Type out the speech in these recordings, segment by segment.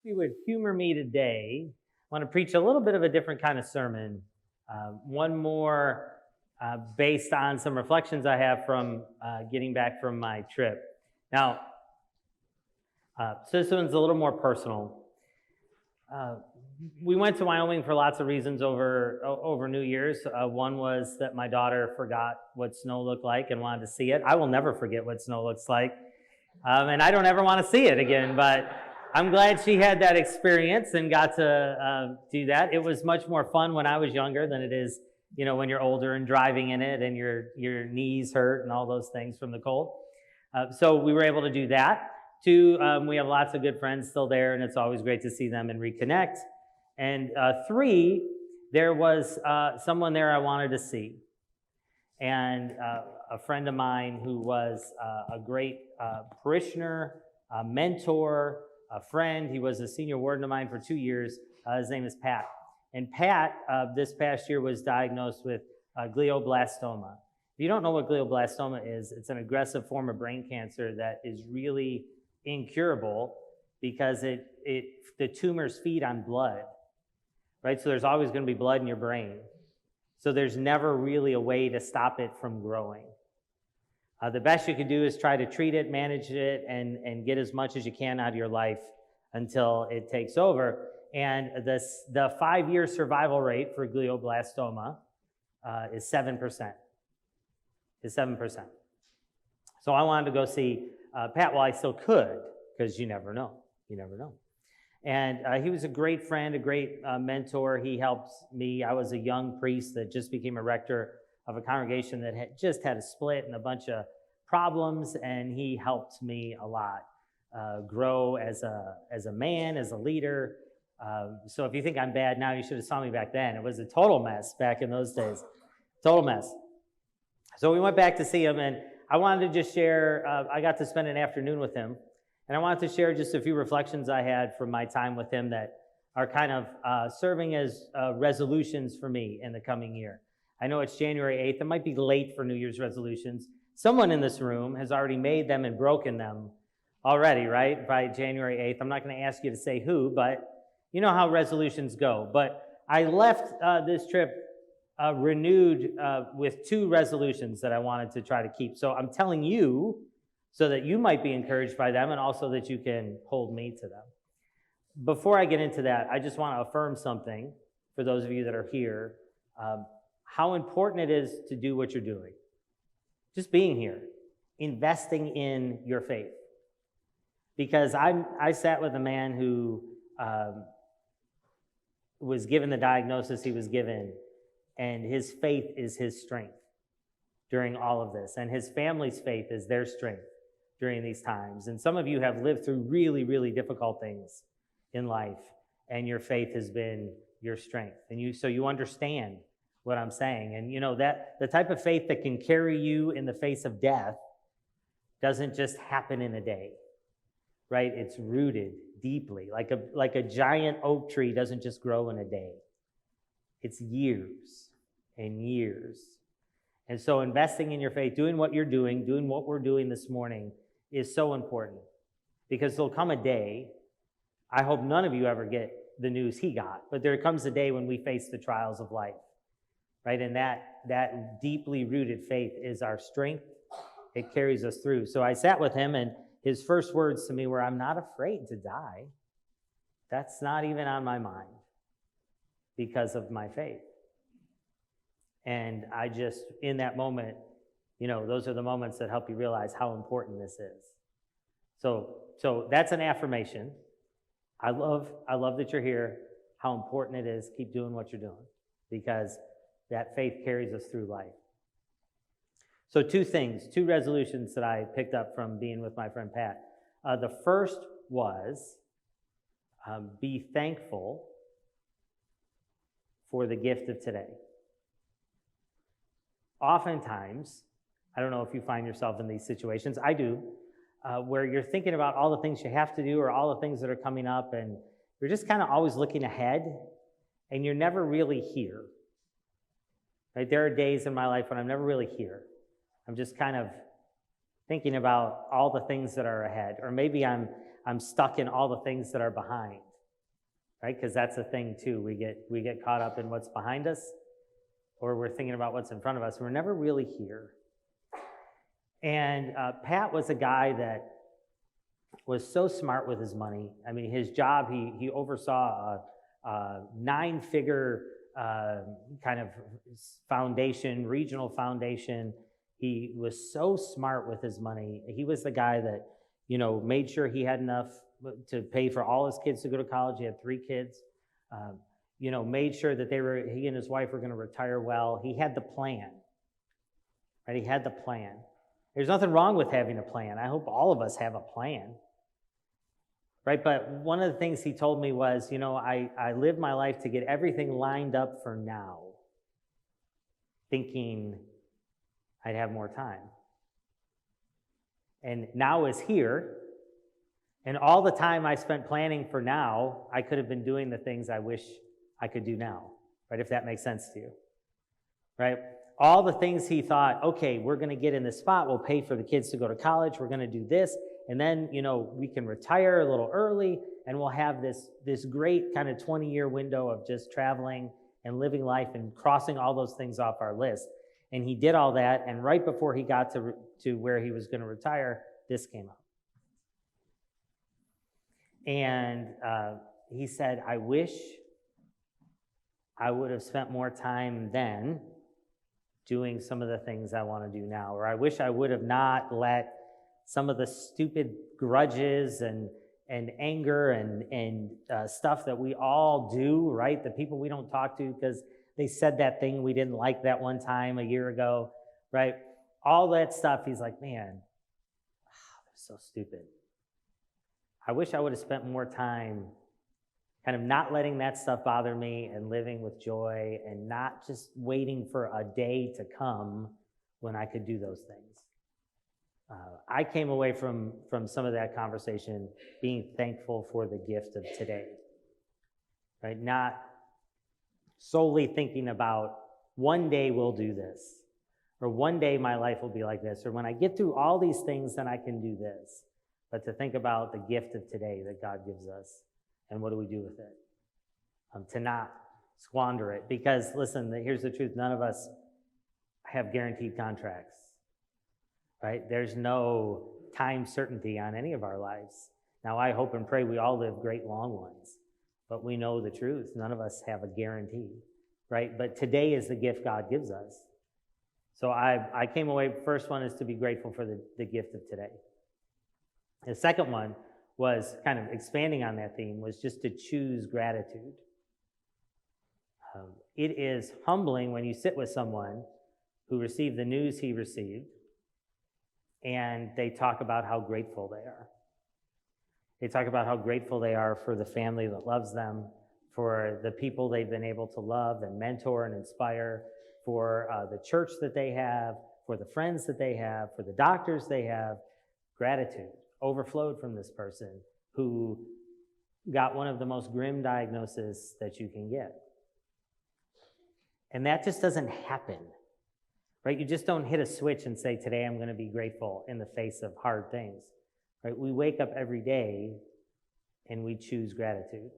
you would humor me today, I want to preach a little bit of a different kind of sermon. One more based on some reflections I have from getting back from my trip. Now, so this one's a little more personal. We went to Wyoming for lots of reasons over New Year's. One was that my daughter forgot what snow looked like and wanted to see it. I will never forget what snow looks like. And I don't ever want to see it again, but I'm glad she had that experience and got to do that. It was much more fun when I was younger than it is, when you're older and driving in it and your knees hurt and all those things from the cold. So we were able to do that. Two, we have lots of good friends still there, and it's always great to see them and reconnect. And three, there was someone there I wanted to see. And a friend of mine who was a great parishioner, a mentor, a friend. He was a senior warden of mine for 2 years. His name is Pat. And Pat, this past year, was diagnosed with glioblastoma. If you don't know what glioblastoma is, it's an aggressive form of brain cancer that is really incurable because the tumors feed on blood, right? So there's always going to be blood in your brain. So there's never really a way to stop it from growing. The best you can do is try to treat it, manage it, and get as much as you can out of your life until it takes over. And the 5-year survival rate for glioblastoma is 7%. Is 7%. So I wanted to go see Pat while I still could, because you never know. You never know. And he was a great friend, a great mentor. He helped me. I was a young priest that just became a rector of a congregation that had just had a split and a bunch of problems, and he helped me a lot grow as a man, as a leader. So if you think I'm bad now, you should have saw me back then. It was a total mess back in those days. Total mess. So we went back to see him, and I wanted to just share, I got to spend an afternoon with him, and I wanted to share just a few reflections I had from my time with him that are kind of serving as resolutions for me in the coming year. I know it's January 8th. It might be late for New Year's resolutions. Someone in this room has already made them and broken them already, right? By January 8th. I'm not going to ask you to say who, but you know how resolutions go. But I left this trip renewed with 2 resolutions that I wanted to try to keep. So I'm telling you so that you might be encouraged by them and also that you can hold me to them. Before I get into that, I just want to affirm something for those of you that are here. How important it is to do what you're doing. Just being here, investing in your faith. Because I sat with a man who was given the diagnosis he was given, and his faith is his strength during all of this. And his family's faith is their strength during these times. And some of you have lived through really, really difficult things in life, and your faith has been your strength. And so you understand what I'm saying. And that the type of faith that can carry you in the face of death doesn't just happen in a day, right? It's rooted deeply. Like a giant oak tree doesn't just grow in a day. It's years and years. And so investing in your faith, doing what you're doing what we're doing this morning is so important, because there'll come a day, I hope none of you ever get the news he got, but there comes a day when we face the trials of life. Right, and that deeply rooted faith is our strength. It carries us through. So I sat with him, and his first words to me were, "I'm not afraid to die. That's not even on my mind because of my faith." And I just, in that moment, those are the moments that help you realize how important this is. So that's an affirmation. I love that you're here, how important it is. Keep doing what you're doing, because that faith carries us through life. So 2 resolutions that I picked up from being with my friend Pat. The first was be thankful for the gift of today. Oftentimes, I don't know if you find yourself in these situations, I do, where you're thinking about all the things you have to do or all the things that are coming up, and you're just kind of always looking ahead, and you're never really here. Right? There are days in my life when I'm never really here. I'm just kind of thinking about all the things that are ahead, or maybe I'm stuck in all the things that are behind. right? Because that's the thing too. We get caught up in what's behind us, or we're thinking about what's in front of us. We're never really here. And Pat was a guy that was so smart with his money. I mean, his job, he oversaw a 9-figure kind of foundation, regional foundation. He was so smart with his money. He was the guy that, made sure he had enough to pay for all his kids to go to college. He had 3 kids. Made sure that he and his wife were going to retire well. He had the plan, right? He had the plan. There's nothing wrong with having a plan. I hope all of us have a plan, right? But one of the things he told me was, I live my life to get everything lined up for now, thinking I'd have more time. And now is here, and all the time I spent planning for now, I could have been doing the things I wish I could do now, right? If that makes sense to you, right? All the things he thought, okay, we're going to get in this spot, we'll pay for the kids to go to college, we're going to do this, and then, we can retire a little early, and we'll have this great kind of 20-year window of just traveling and living life and crossing all those things off our list. And he did all that, and right before he got to where he was going to retire, this came up. And he said, I wish I would have spent more time then doing some of the things I want to do now, or I wish I would have not let some of the stupid grudges and anger and stuff that we all do, right? The people we don't talk to because they said that thing we didn't like that one time a year ago, right? All that stuff, he's like, man, they're so stupid. I wish I would have spent more time kind of not letting that stuff bother me and living with joy and not just waiting for a day to come when I could do those things. I came away from some of that conversation being thankful for the gift of today, right? Not solely thinking about one day we'll do this, or one day my life will be like this, or when I get through all these things, then I can do this. But to think about the gift of today that God gives us, and what do we do with it? To not squander it. Because, listen, here's the truth. None of us have guaranteed contracts, right? There's no time certainty on any of our lives. Now, I hope and pray we all live great long ones. But we know the truth. None of us have a guarantee, right? But today is the gift God gives us. So I came away, first one is to be grateful for the gift of today. The second one was kind of expanding on that theme, was just to choose gratitude. It is humbling when you sit with someone who received the news he received, and they talk about how grateful they are. They talk about how grateful they are for the family that loves them, for the people they've been able to love and mentor and inspire, for the church that they have, for the friends that they have, for the doctors they have. Gratitude overflowed from this person who got one of the most grim diagnoses that you can get. And that just doesn't happen, right? You just don't hit a switch and say, today I'm going to be grateful in the face of hard things, right? We wake up every day and we choose gratitude,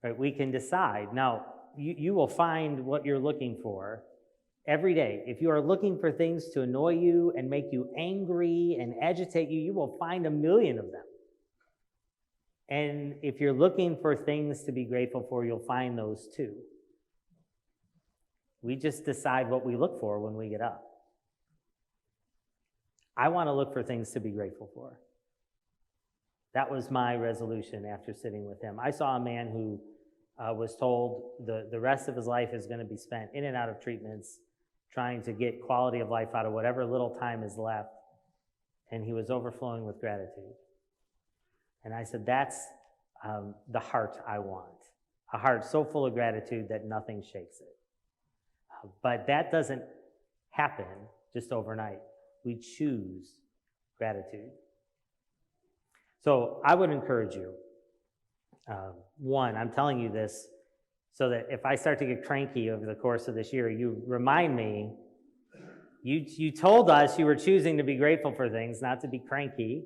right? We can decide. Now, you will find what you're looking for every day. If you are looking for things to annoy you and make you angry and agitate you, you will find a million of them. And if you're looking for things to be grateful for, you'll find those too. We just decide what we look for when we get up. I want to look for things to be grateful for. That was my resolution after sitting with him. I saw a man who was told the rest of his life is going to be spent in and out of treatments, trying to get quality of life out of whatever little time is left. And he was overflowing with gratitude. And I said, that's the heart I want. A heart so full of gratitude that nothing shakes it. But that doesn't happen just overnight. We choose gratitude. So I would encourage you. One, I'm telling you this so that if I start to get cranky over the course of this year, you remind me, you told us you were choosing to be grateful for things, not to be cranky.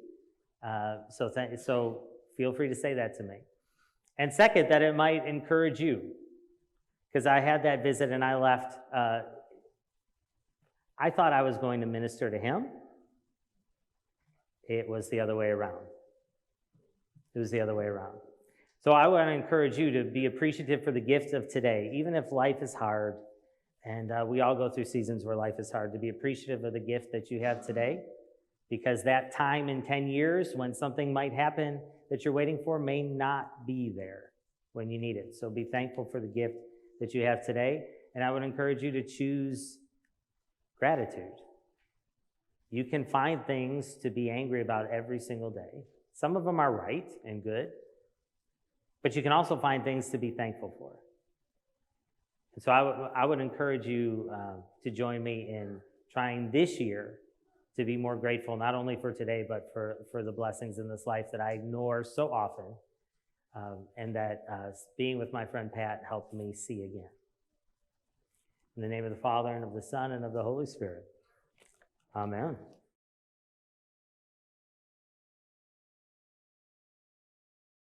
So feel free to say that to me. And second, that it might encourage you. Because I had that visit and I left. I thought I was going to minister to him. It was the other way around. It was the other way around. So I want to encourage you to be appreciative for the gift of today, even if life is hard. And we all go through seasons where life is hard, to be appreciative of the gift that you have today, because that time in 10 years when something might happen that you're waiting for may not be there when you need it. So be thankful for the gift that you have today. And I would encourage you to choose gratitude. You can find things to be angry about every single day. Some of them are right and good, but you can also find things to be thankful for. And so I would encourage you to join me in trying this year to be more grateful, not only for today, but for the blessings in this life that I ignore so often, and that being with my friend Pat helped me see again. In the name of the Father, and of the Son, and of the Holy Spirit. Amen.